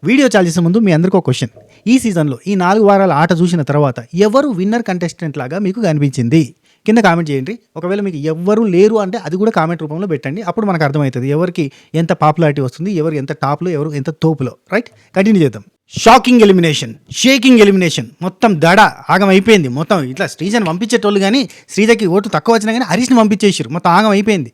Video చాలు చేసే ముందు మీ అందరికీ ఒక క్వశ్చన్. ఈ సీజన్లో ఈ 4 వారాల ఆట చూసిన తర్వాత ఎవరు విన్నర్ కంటెస్టెంట్ లాగా మీకు కనిపించింది? కింద కామెంట్ చేయండి. ఒకవేళ మీకు ఎవ్వరు లేరు అంటే అది కూడా కామెంట్ రూపంలో పెట్టండి. అప్పుడు మనకు అర్థమవుతుంది ఎవరికి ఎంత పాపులారిటీ వస్తుంది, ఎవరు ఎంత టాప్లో, ఎవరు ఎంత తోపులో. రైట్, కంటిన్యూ చేద్దాం. షాకింగ్ ఎలిమినేషన్, షేకింగ్ ఎలిమినేషన్, మొత్తం దడ ఆగం అయిపోయింది. మొత్తం ఇట్లా శ్రీజని పంపించేటోళ్ళు కానీ శ్రీజకి ఓటు తక్కువ వచ్చినా కానీ హరీష్ని పంపించేసారు, మొత్తం ఆగం అయిపోయింది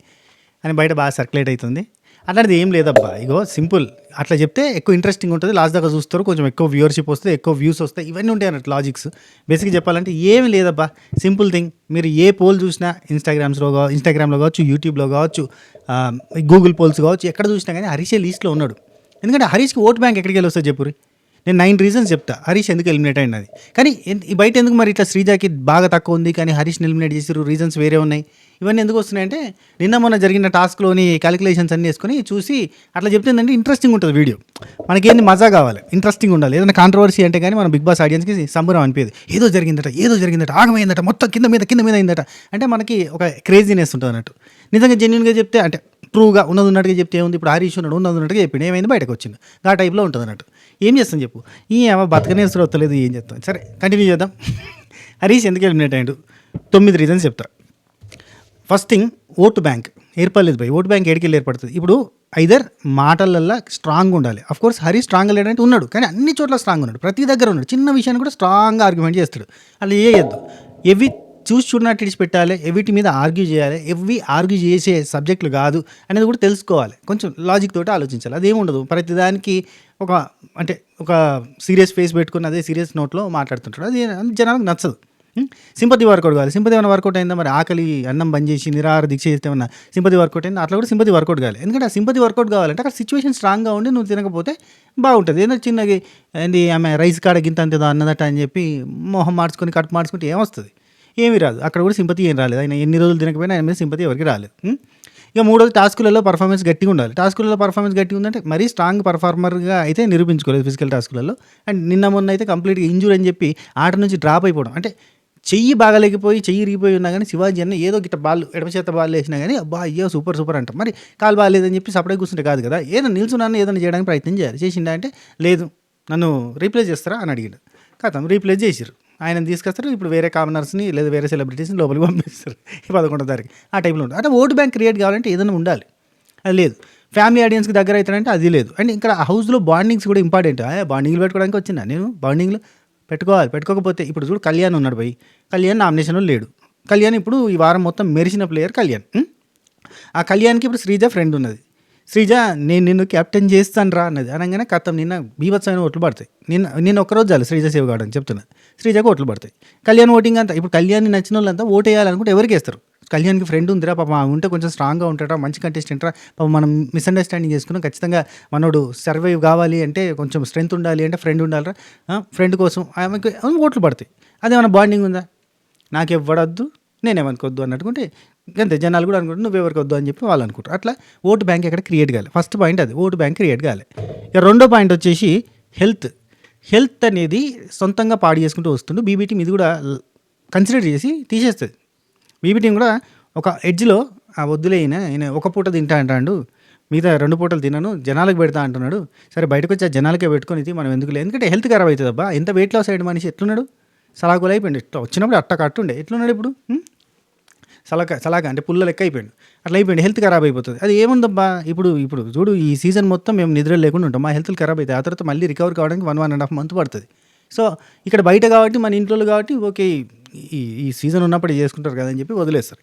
అని బయట బాగా సర్క్యులేట్ అవుతుంది. అట్లాంటిది ఏం లేదబ్బా, ఇగో సింపుల్. అట్లా చెప్తే ఎక్కువ ఇంట్రెస్టింగ్ ఉంటుంది, లాస్ట్ దాకా చూస్తారు, కొంచెం ఎక్కువ వ్యూవర్షిప్ వస్తుంది, ఎక్కువ వ్యూస్ వస్తాయి, ఇవన్నీ ఉంటాయి అన్నట్టు లాజిక్స్. బేసిక్గా చెప్పాలంటే ఏమి లేదబ్బా, సింపుల్ థింగ్. మీరు ఏ పోల్ చూసినా ఇన్స్టాగ్రామ్లో కావచ్చు, యూట్యూబ్లో కావచ్చు, గూగుల్ పోల్స్ కావచ్చు, ఎక్కడ చూసినా కానీ హరీషే లీస్ట్లో ఉన్నాడు. ఎందుకంటే హరీష్కి ఓట్ బ్యాంక్ ఎక్కడికి వెళ్ళి వస్తుంది చెప్పురి. నేను 9 రీజన్స్ చెప్తా హరీష్ ఎందుకు ఎలిమినేట్ అయినది. కానీ బయట ఎందుకు మరి ఇట్లా శ్రీజాకి బాగా తక్కువ ఉంది కానీ హరీష్ని ఎలిమినేట్ చేసారు, రీజన్స్ వేరే ఉన్నాయి. ఇవన్నీ ఎందుకు వస్తున్నాయంటే నిన్న మొన్న జరిగిన టాస్క్లోని క్యాలిక్యులేషన్స్ అన్నీ వేసుకొని చూసి అట్లా చెప్తుందంటే ఇంట్రెస్టింగ్ ఉంటుంది వీడియో. మనకేంది మజా కావాలి, ఇంట్రెస్టింగ్ ఉండాలి. ఏదైనా కాంట్రవర్సీ అంటే కానీ మన బిగ్ బాస్ ఆడియన్స్కి సంబరం అనిపించదు. ఏదో జరిగిందట, ఆగమైందట, మొత్తం కింద మీద అయిందట అంటే మనకి ఒక క్రేజీనెస్ ఉంటుంది అన్నట్టు. నిజంగా జెన్యున్గా చెప్తే అంటే ట్రూగా ఉన్నట్టుగా చెప్తే ఏముంది, ఇప్పుడు హరీష్ ఉన్నాడు ఉన్నట్టుగా చెప్పిండు, ఏమైంది బయటకు వచ్చింది, ఆ టైప్లో ఉంటుంది అన్నట్టు. ఏం చేస్తాం చెప్పు, ఈ బతకనేస్తుడు వస్తలేదు, ఏం చేస్తాం. సరే కంటిన్యూ చేద్దాం. హరీష్ ఎందుకు ఎలిమినేట్ అయ్యాడు? 9 రీజన్స్ చెప్తా. ఫస్ట్ థింగ్, ఓటు బ్యాంక్ ఏర్పడలేదు భయ్. ఓటు బ్యాంక్ ఏడికెళ్ళి ఏర్పడుతుంది? ఇప్పుడు ఐదర్ మాటలల్లో స్ట్రాంగ్ ఉండాలి. అఫ్ కోర్స్ హరీష్ స్ట్రాంగ్ లేడంటే ఉన్నాడు, కానీ అన్ని చోట్ల స్ట్రాంగ్ ఉన్నాడు, ప్రతి దగ్గర ఉన్నాడు. చిన్న విషయాన్ని కూడా స్ట్రాంగ్గా ఆర్గ్యుమెంట్ చేస్తాడు. అలా చేయొద్దు. ఎవి చూడనట్టు ఇడిచిపెట్టాలి, ఎవిటి మీద ఆర్గ్యూ చేయాలి, ఎవి ఆర్గ్యూ చేసే సబ్జెక్టులు కాదు అనేది కూడా తెలుసుకోవాలి. కొంచెం లాజిక్ తోటి ఆలోచించాలి. అదేముండదు ప్రతిదానికి ఒక సీరియస్ ఫేస్ పెట్టుకుని అదే సీరియస్ నోట్లో మాట్లాడుతుంటాడు, అది జనాలకు నచ్చదు. సింపతి వర్కౌట్ కావాలి. సింపతి ఏమైనా వర్కౌట్ అయిందా? మరి ఆకలి అన్నం బంద్ చేసి నిరాహార దీక్ష చేస్తే ఏమన్నా సింపతి వర్కౌట్ అయిందా? అట్లా కూడా సింపతి వర్కౌట్ కావాలి. ఎందుకంటే ఆ సింపతి వర్కౌట్ కావాలంటే అక్కడ సిచ్యువేషన్ స్ట్రాంగ్గా ఉండి నువ్వు తినకపోతే బాగుంటుంది. ఏదో చిన్నగా ఏంది ఆమె రైస్ కాడ గింత అంతేదో అన్నదట అని చెప్పి మొహం మార్చుకొని కడుపు మార్చుకుంటే ఏమొస్తుంది? ఏమీ రాదు. అక్కడ కూడా సింపతి ఏం రాలేదు. ఆయన ఎన్ని రోజులు తినకపోయినా ఆయన మీద సింపతి ఎవరికి రాలేదు. ఇక మూడోది, టాస్కులలో పర్ఫార్మెన్స్ గట్టిగా ఉండాలి. టాస్కులలో పర్ఫార్మెన్స్ గట్టిగా ఉందంటే మరీ స్ట్రాంగ్ పర్ఫార్మర్గా అయితే నిరూపించుకోలేదు ఫిజికల్ టాస్కులలో. అండ్ నిన్న మొన్న అయితే కంప్లీట్గా ఇంజూర్ అని చెప్పి ఆట నుంచి డ్రాప్ అయిపోవడం. అంటే చెయ్యి బాగాలేకపోయి చెయ్యి ఇరిగిపోయి ఉన్నా కానీ శివాజీ అన్న ఏదో గిట్ట బాల్ ఎడమ చేత బాల్ వేసినా కానీ అబ్బా అయ్యో సూపర్ అంటాం. మరి కాలు బాగాలేదని చెప్పి సపరేట్ కూర్చుంటే కాదు కదా, ఏదైనా నిల్చున్నాను ఏదైనా చేయడానికి ప్రయత్నం చేయాలి. చేసిండా అంటే లేదు నన్ను రీప్లేస్ చేస్తారా అని అడిగాడు. కథం రీప్లేస్ చేసిరు. ఆయన తీసుకొస్తారు. ఇప్పుడు వేరే కామనర్స్ని లేదా వేరే సెలబ్రిటీస్ని లోపలికి పంపిస్తారు 11వ తారీఖు. ఆ టైప్లో ఉంటుంది. అంటే ఓటు బ్యాంక్ క్రియేట్ కావాలంటే ఏదైనా ఉండాలి, అది లేదు. ఫ్యామిలీ ఆడియన్స్కి దగ్గర అవుతాడంటే అది లేదు. అండ్ ఇక్కడ హౌస్లో బాండింగ్స్ కూడా ఇంపార్టెంట్. బాండింగ్లు పెట్టుకోవడానికి వచ్చినా నేను, బాండింగ్లు పెట్టుకోకపోతే ఇప్పుడు చూడు కళ్యాణ్ ఉన్నాడు భయ్, కళ్యాణ్ నామినేషన్లో లేడు. కళ్యాణ్ ఇప్పుడు ఈ వారం మొత్తం మెరిసిన ప్లేయర్ కళ్యాణ్. ఆ కళ్యాణ్కి ఇప్పుడు శ్రీజ ఫ్రెండ్ ఉన్నది. శ్రీజ నేను నిన్ను క్యాప్టెన్ చేస్తాను రా అన్నది. అనగానే కథం నిన్న బీభత్సమైన ఓట్లు పడతాయి. నిన్న ఒక్కరోజు చాలు శ్రీజ సేవ్ కావడం చెప్తున్నా. శ్రీజకు ఓట్లు పడతాయి. కళ్యాణ్ ఓటింగ్ అంతా ఇప్పుడు కళ్యాణ్ని నచ్చిన వాళ్ళంతా ఓటు వేయాలనుకుంటే ఎవరికి వేస్తారు? కళ్యాణ్కి ఫ్రెండ్ ఉందిరా పాప, ఉంటే కొంచెం స్ట్రాంగ్గా ఉంటాడా, మంచి కంటెస్టెంట్ రా పాప, మనం మిస్అండర్స్టాండింగ్ చేసుకున్నాం, ఖచ్చితంగా మనోడు సర్వైవ్ కావాలి అంటే కొంచెం స్ట్రెంత్ ఉండాలి అంటే ఫ్రెండ్ ఉండాలిరా, ఫ్రెండ్ కోసం ఆమెకు ఓట్లు పడతాయి. అదేమన్నా బాండింగ్ ఉందా? నాకు ఇవ్వడద్దు నేనేమనుకోవద్దు అన్నట్టుకుంటే అంతే. జనాలు కూడా అనుకుంటే నువ్వెవరికి వద్దు అని చెప్పి వాళ్ళు అనుకుంటారు. అట్లా ఓటు బ్యాంక్ ఎక్కడ క్రియేట్ కావాలి. ఫస్ట్ పాయింట్ అది, ఓటు బ్యాంక్ క్రియేట్ కావాలి. ఇక రెండో పాయింట్ వచ్చేసి హెల్త్ అనేది సొంతంగా పాడు చేసుకుంటూ వస్తుండు. బీబీ టీం ఇది కూడా కన్సిడర్ చేసి తీసేస్తుంది. బీబీ టీం కూడా ఒక ఎడ్జ్లో వద్దులే ఈయన ఒక పూట తింటా అంటాడు, మిగతా 2 పూటలు తినను జనాలకు పెడతా అంటున్నాడు. సరే బయటకు వచ్చి ఆ జనాలకే పెట్టుకొని ఇది మనం ఎందుకు లేదు, ఎందుకంటే హెల్త్ ఖరాబ్ అవుతుంది అబ్బా. ఎంత వెయిట్ లాస్ అయ్యాడు మనిషి, ఎట్లున్నాడు, సలాకులు అయిపోయింది. ఇట్లా వచ్చినప్పుడు అట్ట కట్టుండే, ఎట్లున్నాడు ఇప్పుడు సలాక అంటే పుల్ల లెక్క అయిపోయాడు. అట్లా అయిపోయింది, హెల్త్ ఖరాబ్ అయిపోతుంది. అది ఏముందబ్బా, ఇప్పుడు చూడు ఈ సీజన్ మొత్తం మేము నిద్ర లేకుండా ఉంటాం, మా హెల్త్ ఖరాబ్ అవుతుంది. ఆ తర్వాత మళ్ళీ రికవర్ కావడానికి 1.5 మంత్ పడుతుంది. సో ఇక్కడ బయట కాబట్టి మన ఇంట్లో కాబట్టి ఓకే ఈ సీజన్ ఉన్నప్పుడు చేసుకుంటారు కదా అని చెప్పి వదిలేస్తారు.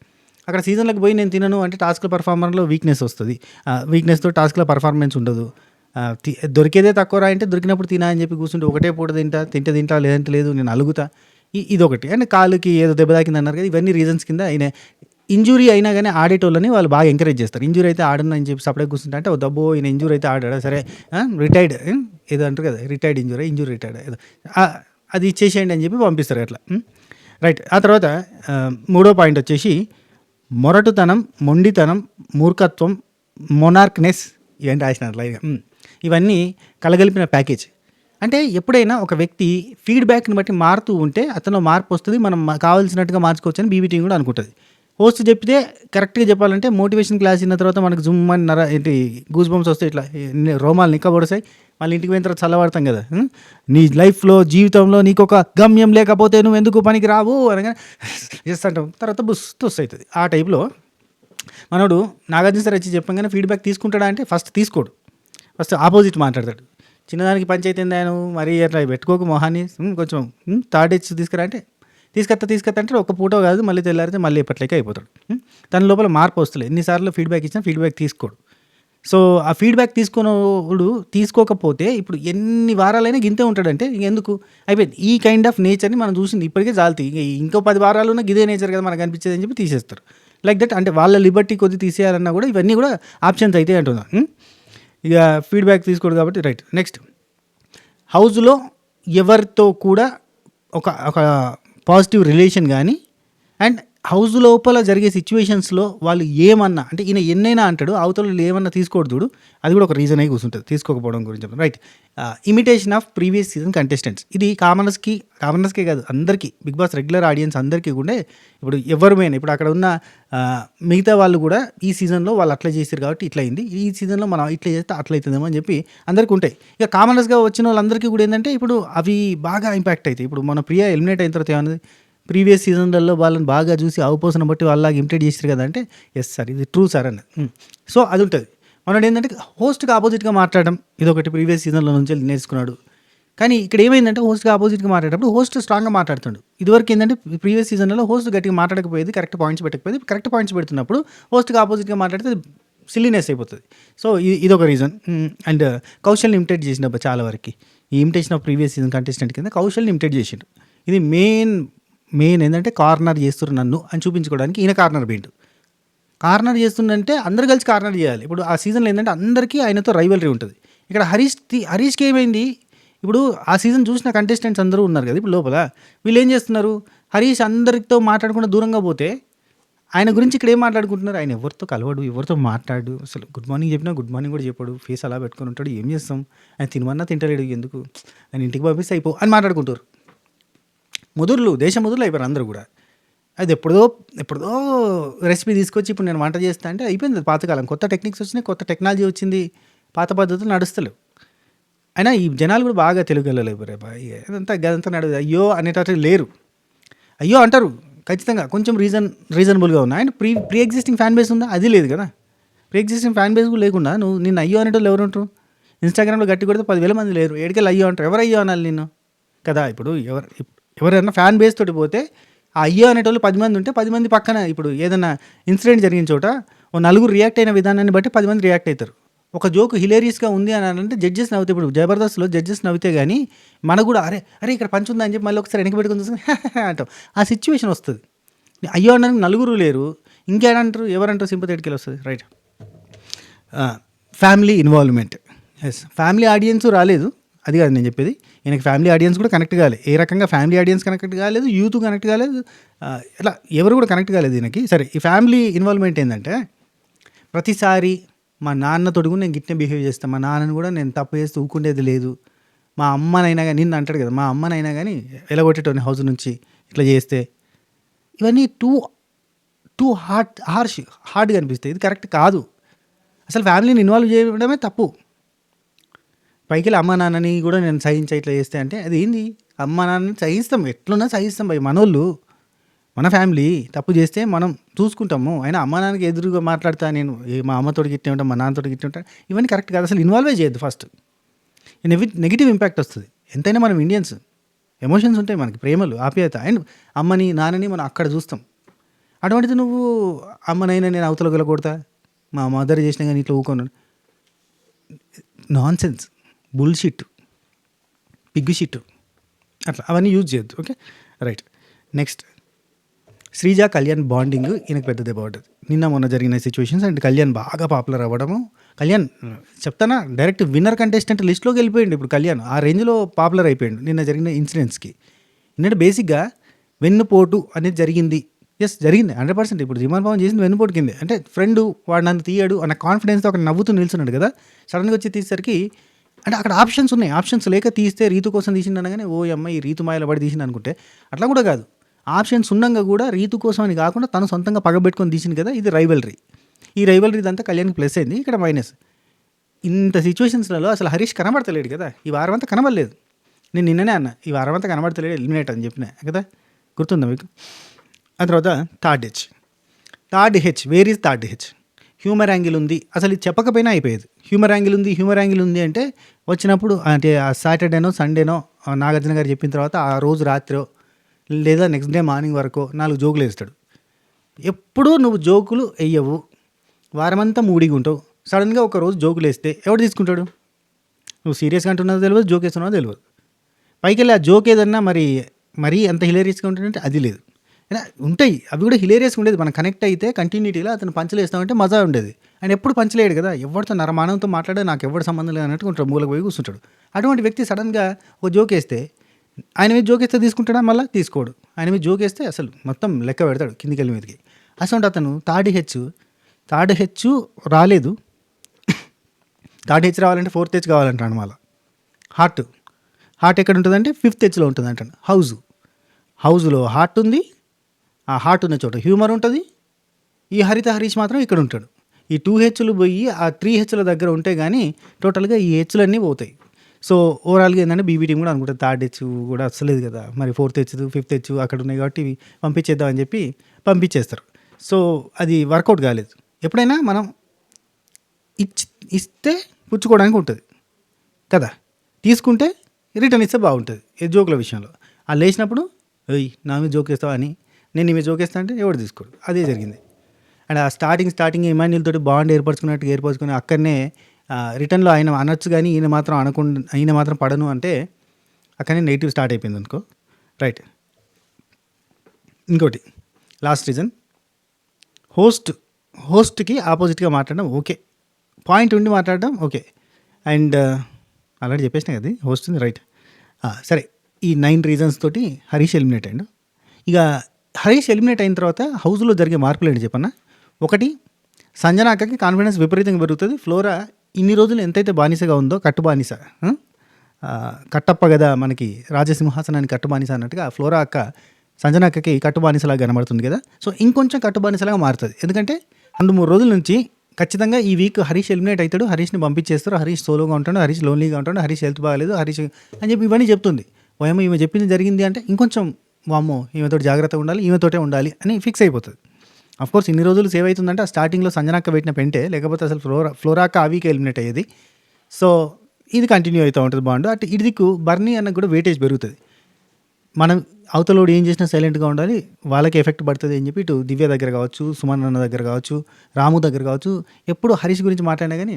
అక్కడ సీజన్లకు పోయి నేను తినను అంటే టాస్క్ల పర్ఫార్మర్లో వీక్నెస్ వస్తుంది. వీక్నెస్తో టాస్క్ల పర్ఫార్మెన్స్ ఉండదు. దొరికేదే తక్కువ రా అంటే దొరికినప్పుడు తినా అని చెప్పి కూర్చుంటే ఒకటే పూట తింటా లేదంటే లేదు నేను అలుగుతా, ఇదొకటి. అండ్ కాలుకి ఏదో దెబ్బ తాకింది అన్నారు కదా, ఇవన్నీ రీజన్స్ కింద ఆయన ఇంజురీ అయినా కానీ ఆడేటోళ్ళని వాళ్ళు బాగా ఎంకరేజ్ చేస్తారు. ఇంజురీ అయితే ఆడను అని చెప్పి సపరేట్ కూర్చుంటే అంటే దబ్బో ఈయన ఇంజురీ అయితే ఆడాడా, సరే రిటైర్డ్ ఏదో అంటారు కదా, రిటైర్డ్ ఇంజురీ రిటైర్డ్ ఏదో అది ఇచ్చేసేయండి అని చెప్పి పంపిస్తారు అట్లా. రైట్. ఆ తర్వాత మూడో పాయింట్ వచ్చేసి మొరటుతనం, మొండితనం, మూర్ఖత్వం, మొనార్క్నెస్, ఇవన్నీ రాసినారు లైవ్గా. ఇవన్నీ కలగలిపిన ప్యాకేజ్. అంటే ఎప్పుడైనా ఒక వ్యక్తి ఫీడ్బ్యాక్ని బట్టి మారుతూ ఉంటే అతను మార్పు వస్తుంది, మనం కావాల్సినట్టుగా మార్చుకోవచ్చు అని బీబీ టీం కూడా అనుకుంటుంది. హోస్ట్ చెప్తే కరెక్ట్గా చెప్పాలంటే మోటివేషన్ క్లాస్ విన్న తర్వాత మనకు జుమ్ అని ఏంటి గూస్ బంప్స్ వస్తాయి, ఇట్లా రోమాలు నిక్కబడతాయి, మళ్ళీ ఇంటికి పోయిన తర్వాత చల్లబడతాం కదా. నీ లైఫ్లో జీవితంలో నీకు ఒక గమ్యం లేకపోతే నువ్వు ఎందుకు పనికి రావు అనగా చేస్తుంటాం, తర్వాత బుస్తు అవుతుంది. ఆ టైప్లో మనోడు నాగార్జున సార్ వచ్చి చెప్పగానే ఫీడ్బ్యాక్ తీసుకుంటాడా అంటే ఫస్ట్ తీసుకోడు, ఫస్ట్ ఆపోజిట్ మాట్లాడతాడు. చిన్నదానికి పంచాయతీ ఏంది ఆయన మరీ అట్లా పెట్టుకోకు మొహాన్ని, కొంచెం థర్డ్ హెచ్ తీసుకురా అంటే తీసుకొస్తా అంటే ఒక పూటో కాదు, మళ్ళీ తెల్లారితే మళ్ళీ ఎప్పట్లకే అయిపోతాడు. తన లోపల మార్పు వస్తలేదు. ఎన్నిసార్లు ఫీడ్బ్యాక్ ఇచ్చినా ఫీడ్బ్యాక్ తీసుకోడు. సో ఆ ఫీడ్బ్యాక్ తీసుకోకపోతే ఇప్పుడు ఎన్ని వారాలైనా గింతే ఉంటాడంటే ఎందుకు అయిపోయింది. ఈ కైండ్ ఆఫ్ నేచర్ని మనం చూసింది ఇప్పటికే జాల్తీ, ఇంకో 10 వారాలున్నా గిదే నేచర్ కదా మనకు అనిపించేది అని చెప్పి తీసేస్తారు. లైక్ దట్, అంటే వాళ్ళ లిబర్టీ కొద్ది తీసేయాలన్నా కూడా ఇవన్నీ కూడా ఆప్షన్స్ అయితే అంటున్నా. ఇక ఫీడ్బ్యాక్ తీసుకోడు కాబట్టి రైట్. నెక్స్ట్, హౌస్లో ఎవరితో కూడా ఒక పాజిటివ్ రిలేషన్ కానీ, అండ్ హౌస్ లోపల జరిగే సిచ్యువేషన్స్లో వాళ్ళు ఏమన్నా అంటే ఈయన ఎన్నైనా అంటాడు, అవతల ఏమన్నా తీసుకోడు చూడు, అది కూడా ఒక రీజన్ అయి కూర్చుంటుంది తీసుకోకపోవడం గురించి చెప్తాను. Right. Imitation of previous season contestants, ఇది కామనర్స్కే కాదు అందరికీ, బిగ్ బాస్ రెగ్యులర్ ఆడియన్స్ అందరికీ కూడా ఇప్పుడు ఎవరిమైనా ఇప్పుడు అక్కడ ఉన్న మిగతా వాళ్ళు కూడా ఈ సీజన్లో వాళ్ళు అట్లా చేశారు కాబట్టి ఇట్లా అయింది, ఈ సీజన్లో మనం ఇట్లా చేస్తే అట్లా అవుతుందేమో అని చెప్పి అందరికీ ఉంటాయి. ఇక కామనర్స్గా వచ్చిన వాళ్ళందరికీ కూడా ఏంటంటే ఇప్పుడు అవి బాగా ఇంపాక్ట్ అవుతాయి. ఇప్పుడు మన ప్రియా ఎలిమినేట్ అయిన తర్వాత ఏమన్నది, ప్రీవియస్ సీజన్లలో వాళ్ళని బాగా చూసి అవపోసన బట్టి వాళ్ళలాగా ఇమిటేట్ చేస్తారు కదా అంటే ఎస్ సార్ ఇది ట్రూ సార్ అన్నది. సో అది ఉంటుంది. మనోడు ఏంటంటే హోస్ట్కి ఆపోజిట్గా మాట్లాడడం ఇదొకటి ప్రీవియస్ సీజన్లో నుంచి నేర్చుకున్నాడు. కానీ ఇక్కడ ఏమైందంటే హోస్ట్కి ఆపోజిట్గా మాట్లాడేటప్పుడు హోస్ట్ స్ట్రాంగ్గా మాట్లాడుతాడు. ఇదివరకు ఏంటంటే ప్రీవియస్ సీజన్లో హోస్ట్ గట్టిగా మాట్లాడకపోయేది, కరెక్ట్ పాయింట్స్ పెట్టకపోయేది. కరెక్ట్ పాయింట్స్ పెడుతున్నప్పుడు హోస్ట్కి ఆపోజిట్గా మాట్లాడితే సిల్లీనెస్ అయిపోతుంది. సో ఇదొక రీజన్. అండ్ కౌశల్ని ఇమిటేట్ చేసినప్పుడు చాలా వరకు ఈ imitation of previous season contestant కింద కౌశల్ని ఇమిటేట్ చేసిండు. ఇది మెయిన్ ఏంటంటే కార్నర్ చేస్తున్నారు నన్ను అని చూపించుకోవడానికి ఈయన కార్నర్ చేస్తుందంటే అందరు కలిసి కార్నర్ చేయాలి. ఇప్పుడు ఆ సీజన్లో ఏంటంటే అందరికీ ఆయనతో రైవలరీ ఉంటుంది. ఇక్కడ హరీష్కి ఏమైంది, ఇప్పుడు ఆ సీజన్ చూసిన కంటెస్టెంట్స్ అందరూ ఉన్నారు కదా ఇప్పుడు లోపల, వీళ్ళు ఏం చేస్తున్నారు, హరీష్ అందరితో మాట్లాడకుండా దూరంగా పోతే ఆయన గురించి ఇక్కడ ఏం మాట్లాడుకుంటున్నారు, ఆయన ఎవరితో కలవడు, ఎవరితో మాట్లాడు, అసలు గుడ్ మార్నింగ్ చెప్పినా గుడ్ మార్నింగ్ కూడా చెప్పాడు, ఫేస్ అలా పెట్టుకొని ఉంటాడు, ఏం చేస్తాం, ఆయన తినమన్నా తింటలేడు, ఎందుకు ఆయన ఇంటికి పంపిస్తే అయిపో అని మాట్లాడుకుంటారు. దేశ ముదురులు అయిపోయారు అందరూ కూడా. అది ఎప్పుడో రెసిపీ తీసుకొచ్చి ఇప్పుడు నేను వంట చేస్తా అంటే అయిపోయింది. పాతకాలం, కొత్త టెక్నిక్స్ వచ్చినాయి, కొత్త టెక్నాలజీ వచ్చింది, పాత పద్ధతులు నడుస్తలేవు. అయినా ఈ జనాలు కూడా బాగా తెలుగు వెళ్ళలేరు. గదంతా నడదు, అయ్యో అనేటట్టు లేరు. అయ్యో అంటారు ఖచ్చితంగా, కొంచెం రీజనబుల్గా ఉన్నా. And pre existing fan base ఉందా, అది లేదు కదా. ప్రీ ఎగ్జిస్టింగ్ ఫ్యాన్ బేస్ కూడా లేకుండా నువ్వు నిన్ను అయ్యో అనేటోళ్ళు ఎవరు ఉంటారు? ఇన్స్టాగ్రామ్లో గట్టి కొడితే 10,000 మంది లేరు, ఏడికెళ్ళి అయ్యో అంటారు. ఎవరు అయ్యో అనాలి నిన్ను కదా. ఇప్పుడు ఎవరైనా ఫ్యాన్ బేస్ తోటి పోతే ఆ అయ్యో అనేటోళ్ళు 10 మంది ఉంటే 10 మంది పక్కన ఇప్పుడు ఏదైనా ఇన్సిడెంట్ జరిగిన చోట ఓ నలుగురు రియాక్ట్ అయిన విధానాన్ని బట్టి 10 మంది రియాక్ట్ అవుతారు. ఒక జోక్ హిలేరియస్గా ఉంది అని అంటే జడ్జెస్ నవ్వుతాయి. ఇప్పుడు జబర్దస్త్లో జడ్జెస్ నవ్వుతే కానీ మనకు కూడా అరే ఇక్కడ పంచ్ ఉందా అని చెప్పి మళ్ళీ ఒకసారి వెనక్కి పెట్టుకుని అంటాం. ఆ సిచ్యువేషన్ వస్తుంది. అయ్యో అనడానికి నలుగురు లేరు, ఇంకేడంటారు, ఎవరంటారు, సింపథెటికల్ వస్తుంది. Right. Family involvement, yes family audience రాలేదు, అది కాదు నేను చెప్పేది. ఈయనకి ఫ్యామిలీ ఆడియన్స్ కూడా కనెక్ట్ కాలేదు. ఏ రకంగా ఫ్యామిలీ ఆడియన్స్ కనెక్ట్ కాలేదు, యూత్ కనెక్ట్ కాలేదు, ఇట్లా ఎవరు కూడా కనెక్ట్ కాలేదు ఈయనకి. సరే, ఈ ఫ్యామిలీ ఇన్వాల్వ్మెంట్ ఏంటంటే ప్రతిసారి మా నాన్నతోటి కూడా నేను గిట్నే బిహేవ్ చేస్తాను, మా నాన్నని కూడా నేను తప్పు చేస్తూ ఊకుండేది లేదు, మా అమ్మనైనా కానీ నిన్ను అంటాడు కదా, మా అమ్మనైనా కానీ ఎలగొట్టేటోని హౌస్ నుంచి ఇట్లా చేస్తే, ఇవన్నీ టూ హార్డ్గా అనిపిస్తాయి. ఇది కరెక్ట్ కాదు. అసలు ఫ్యామిలీని ఇన్వాల్వ్ చేయడమే తప్పు. పైకి అమ్మ నాన్నని కూడా నేను సహించా ఇట్లా చేస్తే అంటే అది ఏంది, అమ్మ నాన్నని సహిస్తాం, ఎట్లున్నా సహిస్తాం భయ్. మనోళ్ళు మన ఫ్యామిలీ తప్పు చేస్తే మనం చూసుకుంటాము. అయినా అమ్మ నాన్నకి ఎదురుగా మాట్లాడతా నేను, మా అమ్మతోటి గిట్టే ఉంటాను, మా నాన్నతోటి గిట్టే ఉంటాను, ఇవన్నీ కరెక్ట్ కాదు. అసలు ఇన్వాల్వే చేయొద్దు. ఫస్ట్ నెగిటివ్ ఇంపాక్ట్ వస్తుంది. ఎంతైనా మనం ఇండియన్స్, ఎమోషన్స్ ఉంటాయి మనకి, ప్రేమలు, ఆప్యాయత. అండ్ అమ్మని నాన్నని మనం అక్కడ చూస్తాం. అటువంటిది నువ్వు అమ్మనైనా నేను అవతల కొడతా, మా మదర్ చేసినా కానీ ఇట్లా ఊకోను, nonsense, bullshit, pig shit, అట్లా అవన్నీ యూజ్ చేయొద్దు. Okay, right. Next, Sreeja Kalyan bonding ఈయనకు పెద్ద దెబ్బ పడ్డది నిన్న మొన్న జరిగిన సిచ్యువేషన్స్. అండ్ కళ్యాణ్ బాగా పాపులర్ అవ్వడము, కళ్యాణ్ చెప్తానా డైరెక్ట్ విన్నర్ కంటెస్టెంట్ లిస్ట్లోకి వెళ్ళిపోయింది. ఇప్పుడు కళ్యాణ్ ఆ రేంజ్లో పాపులర్ అయిపోయాడు నిన్న జరిగిన ఇన్సిడెంట్స్కి. ఎందుకంటే బేసిక్గా వెన్నుపోటు అనేది జరిగింది, ఎస్ జరిగింది 100%. ఇప్పుడు జిమాన్ పవన్ చేసింది వెన్నుపోటు కిందే. అంటే ఫ్రెండ్ వాడు నన్ను తీయడు అన్న కాన్ఫిడెన్స్తో అక్కడ నవ్వుతూ నిల్చున్నాడు కదా. సడన్గా వచ్చి తీసేసరికి అంటే అక్కడ ఆప్షన్స్ ఉన్నాయి, ఆప్షన్స్ లేక తీస్తే రీతు కోసం తీసిండు అనగానే ఓ అమ్మాయి రీతు మాయలో పడి తీసిండు అనుకుంటే అట్లా కూడా కాదు. ఆప్షన్స్ ఉండంగా కూడా రీతు కోసం అని కాకుండా తను సొంతంగా పగబెట్టుకొని తీసింది కదా, ఇది రైవల్రీ. ఈ రైవల్రీ అంతా కళ్యాణ్కి ప్లస్ అయింది, ఇక్కడ మైనస్. ఇంత సిచ్యువేషన్స్లలో అసలు హరీష్ కనబడతలేడు కదా, ఈ వారం అంతా కనబడలేదు. నేను నిన్ననే అన్నా ఈ వారం అంతా కనబడతలేడు, ఎలిమినేట్ అని చెప్పిన కదా, గుర్తుందా మీకు? ఆ తర్వాత third H where is third H? Humour angle ఉంది, అసలు ఇది చెప్పకపోయినా అయిపోయేది. హ్యూమర్ యాంగిల్ ఉంది అంటే వచ్చినప్పుడు అంటే ఆ సాటర్డేనో సండేనో నాగార్జున గారు చెప్పిన తర్వాత ఆ రోజు రాత్రో లేదా నెక్స్ట్ డే మార్నింగ్ వరకు 4 జోకులు వేస్తాడు. ఎప్పుడూ నువ్వు జోకులు వేయవు, వారమంతా మూడిగా ఉంటావు, సడన్గా ఒక రోజు జోకులు వేస్తే ఎవడు తీసుకుంటాడు? నువ్వు సీరియస్గా అంటున్నదో తెలియదు, జోక్ వేస్తున్నావో తెలియదు. పైకి వెళ్ళి ఆ జోక్ ఏదన్నా మరీ అంత హిలేరియస్గా ఉంటుందంటే అది లేదు. ఉంటాయి అవి కూడా హిలేరియస్గా ఉండేది, మనం కనెక్ట్ అయితే కంటిన్యూటీలో అతను పంచులు వేస్తామంటే మజా ఉండేది. ఆయన ఎప్పుడు పంచలేడు కదా, ఎవరితో నరమానవంతో మాట్లాడే నాకు ఎవరు సంబంధం లేదు అన్నట్టు ఉంటాడు, మూలకు పోయి కూర్చుంటాడు. అటువంటి వ్యక్తి సడన్గా ఒక జోక్ వేస్తే ఆయన మీద జోక్ వేస్తే తీసుకుంటాడా? మళ్ళీ తీసుకోడు. ఆయన మీద జోక్ వేస్తే అసలు మొత్తం లెక్క పెడతాడు కిందికి వెళ్ళి మీదకి. అసలు అతను థర్డ్ హెచ్ రాలేదు. థర్డ్ హెచ్ రావాలంటే ఫోర్త్ హెచ్ కావాలంటాడు. మళ్ళీ హార్ట్ ఎక్కడ ఉంటుందంటే ఫిఫ్త్ హెచ్లో ఉంటుంది అంటాడు. హౌస్లో హార్ట్ ఉంది, ఆ హార్ట్ ఉన్న చోట హ్యూమర్ ఉంటుంది. ఈ హరీష్ మాత్రం ఇక్కడ ఉంటాడు. ఈ 2 హెచ్లు పోయి ఆ 3 హెచ్ల దగ్గర ఉంటే కానీ టోటల్గా ఈ హెచ్లన్నీ పోతాయి. సో ఓవరాల్గా ఏంటంటే బీబీ టీం కూడా అనుకుంటుంది థర్డ్ హెచ్ కూడా వస్తలేదు కదా, మరి ఫోర్త్ హెచ్ ఫిఫ్త్ హెచ్ అక్కడ ఉన్నాయి కాబట్టి పంపించేద్దామని చెప్పి పంపించేస్తారు. సో అది వర్కౌట్ కాలేదు. ఎప్పుడైనా మనం ఇస్తే పుచ్చుకోవడానికి ఉంటుంది కదా, తీసుకుంటే రిటర్న్ ఇస్తే బాగుంటుంది. ఏ జోకుల విషయంలో ఆ లేచినప్పుడు నా మీద జోక్ వేస్తావా అని నేను నీ మీద జోక్ వేస్తా అంటే ఎవడు తీసుకోడు. అదే జరిగింది. అండ్ ఆ స్టార్టింగ్ ఇమాన్యుల్ తోటి బాండ్ ఏర్పరచుకుని అక్కడనే రిటర్న్లో ఆయన అనొచ్చు కానీ ఈయన మాత్రం పడను అంటే అక్కడనే నెగిటివ్ స్టార్ట్ అయిపోయింది అనుకో. రైట్. ఇంకోటి లాస్ట్ రీజన్, హోస్ట్కి ఆపోజిట్గా మాట్లాడడం ఓకే, పాయింట్ ఉండి మాట్లాడడం ఓకే. అండ్ ఆల్రెడీ చెప్పేసినా కదా హోస్ట్ ఉంది. రైట్. సరే, ఈ 9 రీజన్స్ తోటి హరీష్ ఎలిమినేట్ అయ్యాడు. ఇక హరీష్ ఎలిమినేట్ అయిన తర్వాత హౌస్లో జరిగే మార్పులు ఏంటి చెప్పన్నా? ఒకటి, సంజనాకి కాన్ఫిడెన్స్ విపరీతంగా పెరుగుతుంది. ఫ్లోరా ఇన్ని రోజులు ఎంతైతే బానిసగా ఉందో, కట్టుబానిస, కట్టప్ప కదా మనకి రాజసింహాసనాన్ని కట్టుబానిస అన్నట్టుగా ఫ్లోరా అక్క సంజనాకి కట్టుబానిసలాగా కనబడుతుంది కదా. సో ఇంకొంచెం కట్టుబానిసలాగా మారుతుంది. ఎందుకంటే 2-3 రోజుల నుంచి ఖచ్చితంగా ఈ వీక్ హరీష్ ఎలిమినేట్ అవుతాడు, హరీష్ని పంపించేస్తారు, హరీష్ సోలోగా ఉంటాడు, హరీష్ లోన్లీగా ఉంటాడు, హరీష్ హెల్త్ బాగాలేదు, హరీష్ అని చెప్పి ఇవన్నీ చెప్తుంది. ఓయమ్మ ఈమె చెప్పింది జరిగింది అంటే ఇంకొంచెం వామ్మో ఈమెతో జాగ్రత్తగా ఉండాలి, ఈమెతోటే ఉండాలి అని ఫిక్స్ అయిపోతుంది. అఫ్కోర్స్ ఇన్ని రోజులు సేవ్ అవుతుందంటే ఆ స్టార్టింగ్లో సంజనాక్క పెట్టిన పెంటే, లేకపోతే అసలు ఫ్లోరాక్క ఆ వీక్ ఎలిమినేట్ అయ్యేది. సో ఇది కంటిన్యూ అవుతూ ఉంటుంది బాండ్. అటు ఇటు దిక్కు బర్నీ అన్నకు కూడా వెయిటేజ్ పెరుగుతుంది. మనం అవతలోడు ఏం చేసినా సైలెంట్గా ఉండాలి, వాళ్ళకి ఎఫెక్ట్ పడుతుంది అని చెప్పి ఇటు దివ్య దగ్గర కావచ్చు, సుమన్ అన్న దగ్గర కావచ్చు, రాము దగ్గర కావచ్చు, ఎప్పుడు హరీష్ గురించి మాట్లాడినా కానీ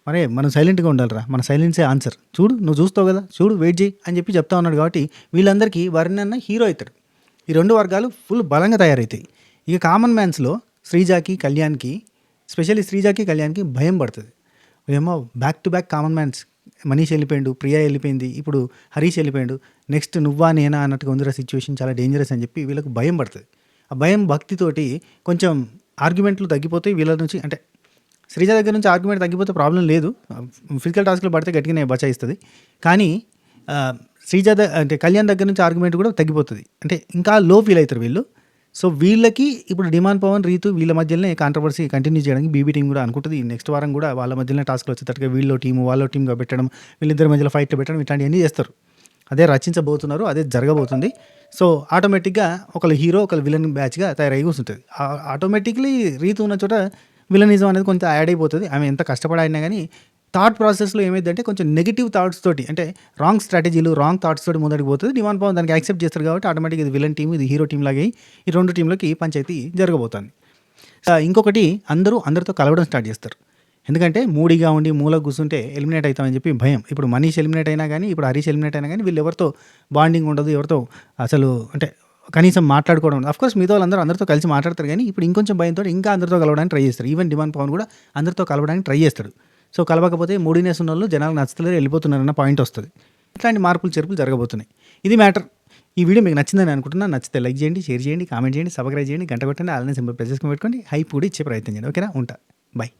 మరే మనం సైలెంట్గా ఉండాలిరా, మన సైలెన్సే ఆన్సర్, చూడు నువ్వు చూస్తావు కదా, చూడు వెయిట్ చేయి అని చెప్పి చెప్తా ఉన్నాడు. కాబట్టి వీళ్ళందరికీ వర్ణి అన్న హీరో అవుతాడు. ఈ 2 వర్గాలు ఫుల్ బలంగా తయారవుతాయి. ఇక కామన్ మ్యాన్స్లో శ్రీజాకి కళ్యాణ్కి, స్పెషల్లీ శ్రీజాకి కళ్యాణ్కి భయం పడుతుంది. ఏమో back to back common mans, Manish వెళ్ళిపోయాడు, ప్రియా వెళ్ళిపోయింది, ఇప్పుడు హరీష్ వెళ్ళిపోయాడు, నెక్స్ట్ నువ్వా నేనా అన్నట్టుగా ఉందిరా సిచ్యువేషన్, చాలా డేంజరస్ అని చెప్పి వీళ్ళకి భయం పడుతుంది. ఆ భయం భక్తితోటి కొంచెం ఆర్గ్యుమెంట్లు తగ్గిపోతాయి వీళ్ళ నుంచి. అంటే శ్రీజ దగ్గర నుంచి ఆర్గ్యుమెంట్ తగ్గిపోతే ప్రాబ్లం లేదు, ఫిజికల్ టాస్క్లో పడితే గట్టిగానే బచాయిస్తుంది. కానీ అంటే కళ్యాణ్ దగ్గర నుంచి ఆర్గ్యుమెంట్ కూడా తగ్గిపోతుంది, అంటే ఇంకా లో ఫీల్ అవుతారు వీళ్ళు. సో వీళ్ళకి ఇప్పుడు డిమాండ్ పవన్ రీతు వీళ్ళ మధ్యలోనే కాంట్రవర్సీ కంటిన్యూ చేయడానికి బీబీ టీం కూడా అనుకుంటుంది. నెక్స్ట్ వారం కూడా వాళ్ళ మధ్యలోనే టాస్క్లు వచ్చేటట్టుగా వీళ్ళ టీము వాళ్ళ టీమ్గా పెట్టడం, వీళ్ళిద్దరి మధ్యలో ఫైట్లు పెట్టడం, ఇట్లాంటివన్నీ చేస్తారు. అదే రచించబోతున్నారు, అదే జరగబోతుంది. సో ఆటోమేటిక్గా ఒకళ్ళు హీరో ఒకళ్ళు విలన్ బ్యాచ్గా తయారై కూర్చుంటుంది. ఆటోమేటిక్లీ రీతు ఉన్న చోట విలనిజం అనేది కొంచెం యాడ్ అయిపోతుంది. ఆమె ఎంత కష్టపడినా కానీ థాట్ ప్రాసెస్లో ఏమైందంటే కొంచెం నెగిటివ్ థాట్స్ తోటి, అంటే రాంగ్ స్ట్రాటజీలు రాంగ్ థాట్స్ తోటి ముందడికి పోతుంది. డిమాండ్ పవన్ దానికి యాక్సెప్ట్ చేస్తారు కాబట్టి ఆటోమేటిక్గా ఇది విలన్ టీం, ఇది హీరో టీం లాగే ఈ 2 టీంలకి పంచాయతీ జరగబోతుంది. ఇంకొకటి, అందరితో కలవడం స్టార్ట్ చేస్తారు. ఎందుకంటే మూడిగా ఉండి మూలకు కూర్చుంటే ఎలిమినేట్ అవుతామని చెప్పి భయం. ఇప్పుడు మనీష్ ఎలిమినేట్ అయినా కానీ, ఇప్పుడు హరీష్ ఎలిమినేట్ అయినా కానీ వీళ్ళు ఎవరితో బాండింగ్ ఉండదు, ఎవరితో అసలు అంటే కనీసం మాట్లాడుకోవడం ఉండదు. అఫ్కోర్స్ మిగతా వాళ్ళందరూ అందరితో కలిసి మాట్లాడతారు కానీ ఇప్పుడు ఇంకొంచెం భయంతో ఇంకా అందరితో కలవడానికి ట్రై చేస్తారు. ఈవెన్ డిమాండ్ పవన్ కూడా అందరితో కలవడానికి ట్రై చేస్తాడు. సో కలవకపోతే మూడీనెస్ ఉన్న వాళ్ళు జనాలు నచ్చలేరు, వెళ్ళిపోతున్నారన్న పాయింట్ వస్తుంది. ఇట్లాంటి మార్పులు చేర్పులు జరగబోతున్నాయి. ఇది మ్యాటర్. ఈ వీడియో మీకు నచ్చిందని అనుకుంటున్నాను. నచ్చితే లైక్ చేయండి, షేర్ చేయండి, కామెంట్ చేయండి, సబ్స్క్రైబ్ చేయండి, గంట కొట్టండి, అలానే సింబల్ ప్రెస్ చేసుకుని పెట్టుకోండి, హైప్ కూడా ఇచ్చే ప్రయత్నం చేయండి. ఓకేనా? ఉంటా, బాయ్.